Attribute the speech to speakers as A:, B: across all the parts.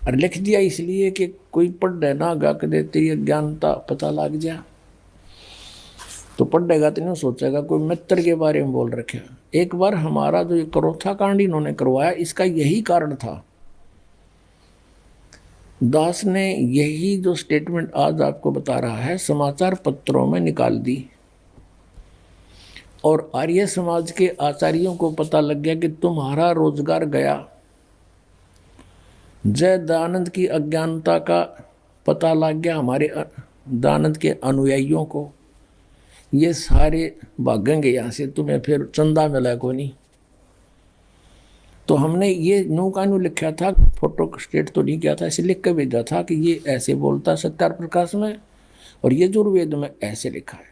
A: और लिख दिया इसलिए कि कोई पढ़े ना गा के देते ये ज्ञानता पता लग जा, तो पढ़ेगा तो नहीं सोचेगा कोई मित्र के बारे में बोल रखे। एक बार हमारा जो ये करोथा कांड इन्होंने करवाया, इसका यही कारण था। दास ने यही जो स्टेटमेंट आज आपको बता रहा है समाचार पत्रों में निकाल दी, और आर्य समाज के आचार्यों को पता लग गया कि तुम्हारा रोजगार गया। जय दयानंद की अज्ञानता का पता लग गया हमारे दयानंद के अनुयायियों को, ये सारे भागेंगे यहाँ से, तुम्हें फिर चंदा मिला को नहीं। तो हमने ये नो का न्यू लिखा था, फोटो स्टेट तो नहीं किया था, ऐसे लिख कर भेजा था कि ये ऐसे बोलता सत्यार प्रकाश में, और ये यजुर्वेद में ऐसे लिखा है।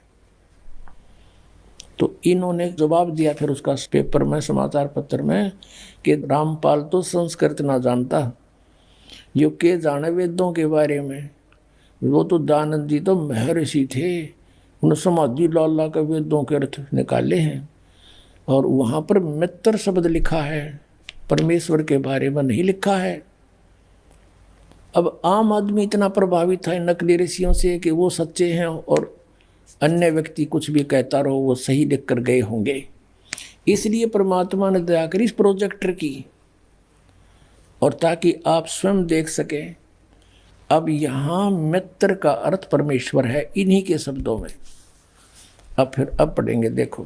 A: तो इन्होंने जवाब दिया फिर उसका पेपर में, समाचार पत्र में, कि रामपाल तो संस्कृत ना जानता, यो के जाने वेदों के बारे में। वो तो दयानंद जी तो महर्षि थे, उन्होंने समाधि लाला के वेदों के अर्थ निकाले हैं, और वहाँ पर मित्र शब्द लिखा है, परमेश्वर के बारे में नहीं लिखा है। अब आम आदमी इतना प्रभावित है नकली ऋषियों से कि वो सच्चे हैं, और अन्य व्यक्ति कुछ भी कहता रहो वो सही लिख कर गए होंगे। इसलिए परमात्मा ने दया करी इस प्रोजेक्टर की, और ताकि आप स्वयं देख सकें। अब यहाँ मित्र का अर्थ परमेश्वर है इन्हीं के शब्दों में। अब पढ़ेंगे, देखो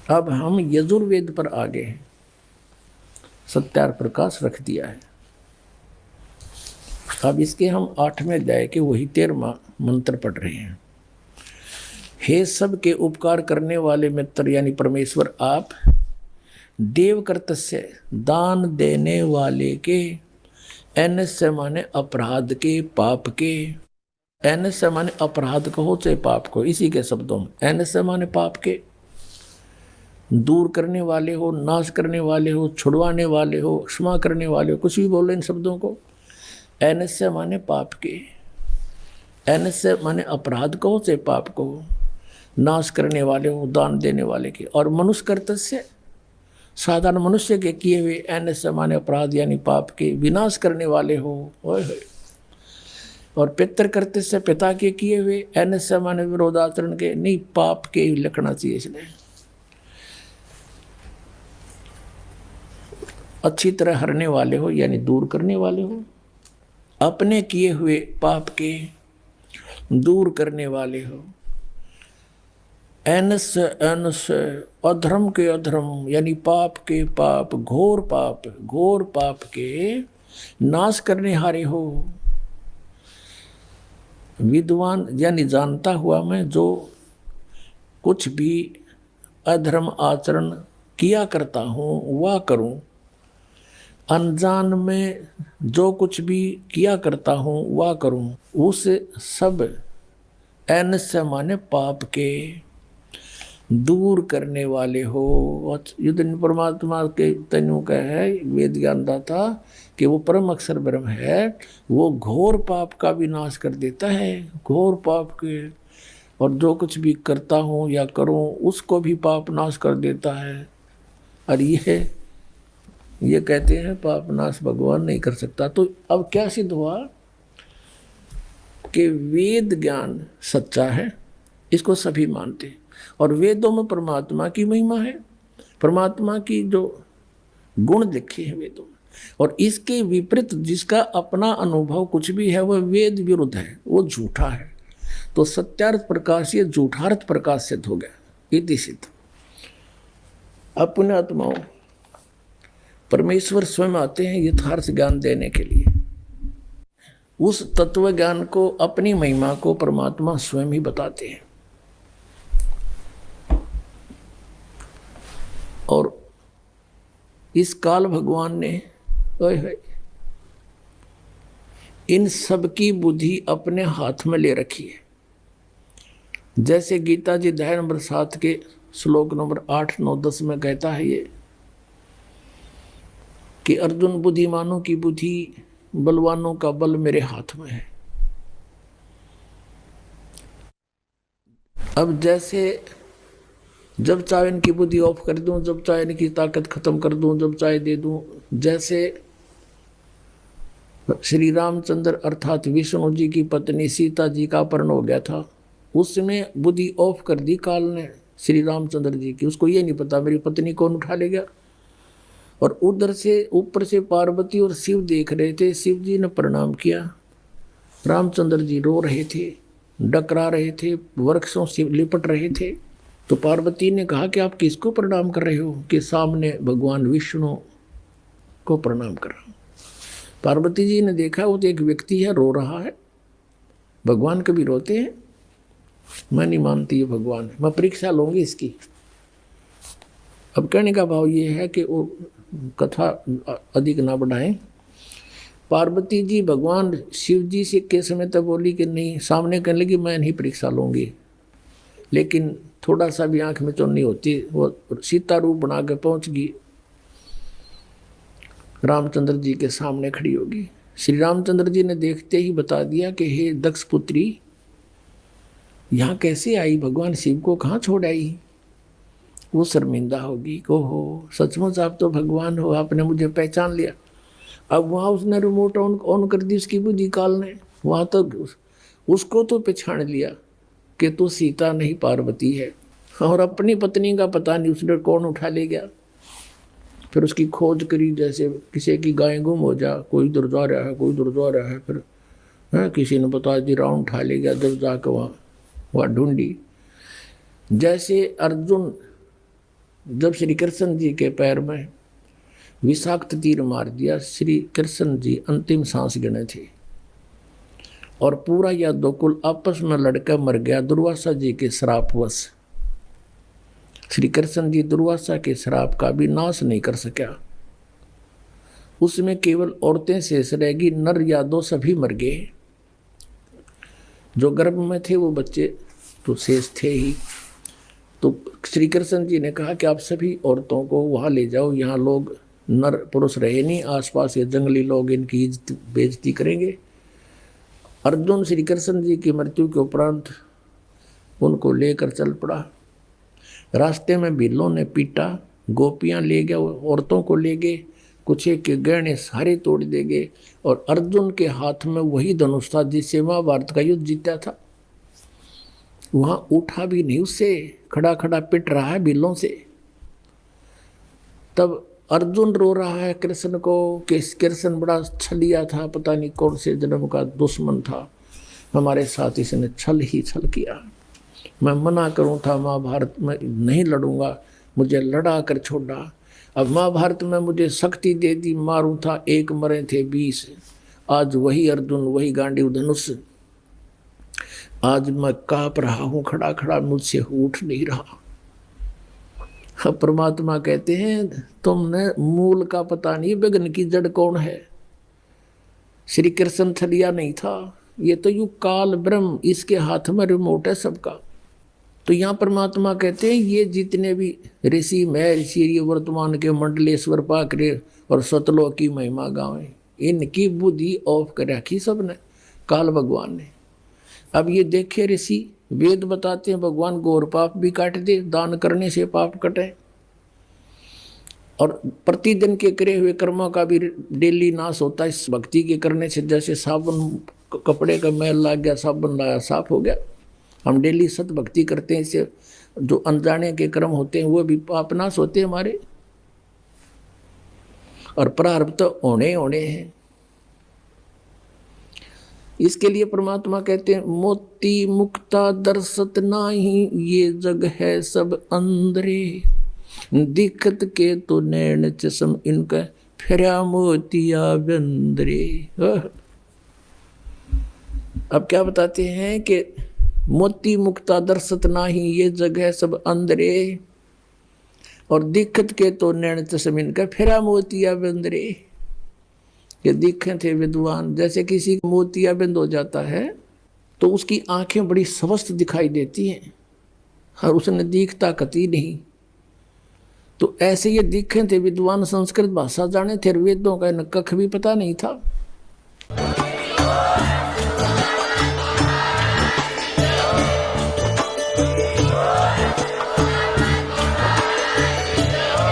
A: अब हम यजुर्वेद पर आ गए हैं, सत्यार प्रकाश रख दिया है। अब इसके हम 8वें अध्याय के वही 13वां मंत्र पढ़ रहे हैं। हे सबके उपकार करने वाले मित्र यानी परमेश्वर, आप देव कर्तस्य दान देने वाले के, एनस्य माने अपराध के, पाप के, एनस्य माने अपराध कहो चाहे पाप को, इसी के शब्दों में एनस्य माने पाप के, दूर करने वाले हो, नाश करने वाले हो, छुड़वाने वाले हो, क्षमा करने वाले हो, कुछ भी बोलो इन शब्दों को। एनस्य माने पाप के, एनस्य माने अपराध कहो चाहे पाप कहो, नाश करने वाले हो, दान देने वाले के, और मनुष्य कर्तस्य साधारण मनुष्य के किए हुए, एनस्य माने अपराध यानी पाप के विनाश करने वाले हो। और पितृ कर्तस्य पिता के किए हुए, एनस्य माने विरोधाचरण के, नहीं पाप के लिखना चाहिए इसलिए। अच्छी तरह हरने वाले हो यानी दूर करने वाले हो, अपने किए हुए पाप के दूर करने वाले हो। एनस्य एनस्य अधर्म के अधर्म यानी पाप के पाप, घोर पाप के नाश करने हारे हो। विद्वान यानी जानता हुआ मैं जो कुछ भी अधर्म आचरण किया करता हूँ वह करूँ, अनजान में जो कुछ भी किया करता हूँ वह करूँ, उस सब एनस्य माने पाप के दूर करने वाले हो। युद्ध परमात्मा के तनु का है वेद ज्ञान दाता कि वो परम अक्षर ब्रह्म है, वो घोर पाप का भी नाश कर देता है, घोर पाप के, और जो कुछ भी करता हूँ या करूँ उसको भी पाप नाश कर देता है। और ये कहते हैं पाप नाश भगवान नहीं कर सकता। तो अब क्या सिद्ध हुआ कि वेद ज्ञान सच्चा है, इसको सभी मानते हैं, और वेदों में परमात्मा की महिमा है, परमात्मा की जो गुण लिखे हैं वेदों में, और इसके विपरीत जिसका अपना अनुभव कुछ भी है वह वेद विरुद्ध है, वो झूठा है। तो सत्यार्थ प्रकाश ये झूठार्थ प्रकाश सिद्ध हो गया, इति सिद्ध। अब पुण्यात्माओं, परमेश्वर स्वयं आते हैं यथार्थ ज्ञान देने के लिए। उस तत्व ज्ञान को, अपनी महिमा को परमात्मा स्वयं ही बताते हैं। और इस काल भगवान ने इन सब की बुद्धि अपने हाथ में ले रखी है। जैसे गीता जी अध्याय नंबर 7 के श्लोक नंबर 8, 9, 10 में कहता है ये कि अर्जुन बुद्धिमानों की बुद्धि, बलवानों का बल मेरे हाथ में है। अब जैसे जब चाहे इनकी बुद्धि ऑफ कर दूं, जब चाहे इनकी ताकत खत्म कर दूं, जब चाहे दे दूं, जैसे श्री रामचंद्र अर्थात विष्णु जी की पत्नी सीता जी का अपहरण हो गया था। उसमें बुद्धि ऑफ कर दी काल ने श्री रामचंद्र जी की। उसको ये नहीं पता मेरी पत्नी कौन उठा ले गया। और उधर से ऊपर से पार्वती और शिव देख रहे थे। शिव जी ने प्रणाम किया। रामचंद्र जी रो रहे थे, डकरा रहे थे, वृक्षों से लिपट रहे थे। तो पार्वती ने कहा कि आप किसको प्रणाम कर रहे हो? कि सामने भगवान विष्णु को प्रणाम कर रहा हूं। पार्वती जी ने देखा वो तो एक व्यक्ति है, रो रहा है। भगवान कभी रोते हैं? मैं नहीं मानती ये भगवान है, मैं परीक्षा लूंगी इसकी। अब कहने का भाव ये है कि वो कथा अधिक ना बढ़ाएं। पार्वती जी भगवान शिव जी से के समय तक बोली कि नहीं, सामने कहने लगी मैं नहीं परीक्षा लूंगी। लेकिन थोड़ा सा भी आंख में चुन्नी होती, वो सीता रूप बना के पहुंच गई, रामचंद्र जी के सामने खड़ी होगी। श्री रामचंद्र जी ने देखते ही बता दिया कि हे दक्ष पुत्री, यहाँ कैसे आई? भगवान शिव को कहाँ छोड़ आई? वो शर्मिंदा होगी, ओहो सचमुच आप तो भगवान हो, आपने मुझे पहचान लिया। अब वहाँ उसने रिमोट ऑन कर दी उसकी बुद्धि काल ने। वहाँ तो उसको तो पहचान लिया कि तू सीता नहीं पार्वती है। और अपनी पत्नी का पता नहीं उसने कौन उठा ले गया। फिर उसकी खोज करी, जैसे किसी की गाय गुम हो जा, कोई इधर जा रहा है, कोई इधर जा रहा है। फिर किसी ने बता दी, राउंड उठा ले गया। जब जाकर वहाँ ढूंढी। जैसे अर्जुन जब श्री कृष्ण जी के पैर में विषाक्त तीर मार दिया, श्री कृष्ण जी अंतिम सांस गिने थे और पूरा यह दोकुल आपस में लड़कर मर गया दुर्वासा जी के श्रापवश। श्री कृष्ण जी दुर्वासा के श्राप का भी नाश नहीं कर सका। उसमें केवल औरतें शेष रहेगी, नर यादव सभी मर गए। जो गर्भ में थे वो बच्चे तो शेष थे ही। तो श्री कृष्ण जी ने कहा कि आप सभी औरतों को वहाँ ले जाओ, यहाँ लोग नर पुरुष रहे नहीं, आसपास ये जंगली लोग इनकी बेइज्जती करेंगे। अर्जुन श्री कृष्ण जी की मृत्यु के उपरांत उनको लेकर चल पड़ा। रास्ते में बिल्लों ने पीटा, गोपियां ले गए, औरतों को ले गए, कुछ के गहने सारे तोड़ दे गए। और अर्जुन के हाथ में वही धनुष था जिससे महाभारत का युद्ध जीता था। वहां उठा भी नहीं, उससे खड़ा खड़ा पिट रहा है बिल्लों से। तब अर्जुन रो रहा है कृष्ण को कि कृष्ण बड़ा छलिया था, पता नहीं कौन से जन्म का दुश्मन था, हमारे साथ इसने छल ही छल किया। मैं मना करूं था, महाभारत में नहीं लड़ूंगा, मुझे लड़ा कर छोड़ा। अब महाभारत में मुझे शक्ति दे दी, मारूं था 1 मरे थे 20। आज वही अर्जुन, वही गांडीव धनुष। आज मैं कांप रहा हूं खड़ा खड़ा, मुझसे उठ नहीं रहा। अब परमात्मा कहते हैं तुमने मूल का पता नहीं, विघ्न की जड़ कौन है। श्री कृष्ण छलिया नहीं था, ये तो यू काल ब्रह्म, इसके हाथ में रिमोट है सबका। तो यहाँ परमात्मा कहते हैं ये जितने भी ऋषि महर्षि वर्तमान के मंडलेश्वर पाकरे और सतलों की महिमा गावे, इनकी बुद्धि ऑफ कर रखी सबने काल भगवान ने। अब ये देखे ऋषि वेद बताते हैं भगवान गौर पाप भी काट दे, दान करने से पाप कटे। और प्रतिदिन के करे हुए कर्मों का भी डेली नाश होता है इस भक्ति के करने से। जैसे साबुन कपड़े का मैल लग गया, साबुन लाया साफ हो गया। हम डेली सत भक्ति करते हैं, इससे जो अनजाने के कर्म होते हैं वो भी पाप नाश होते हैं हमारे। और प्रारब्ध तो होने होने हैं। इसके लिए परमात्मा कहते हैं मोती मुक्ता दर्शत नाही, ये जग है सब अंधरे, दिखत के तो नैन चश्म इनका, फिरा मोतिया बंदरे। अब क्या बताते हैं कि मोती मुक्ता दर्शत नाही, ये जग है सब अंधरे, और दिखत के तो नैन चश्म इनका, फिरा मोतिया बंदरे। ये दिखे थे विद्वान, जैसे किसी को मोतियाबिंद हो जाता है तो उसकी आंखें बड़ी स्वस्थ दिखाई देती हैं और उसने दिखता कती नहीं। तो ऐसे ये दिखे थे विद्वान, संस्कृत भाषा जाने थे, वेदों का कख भी पता नहीं था।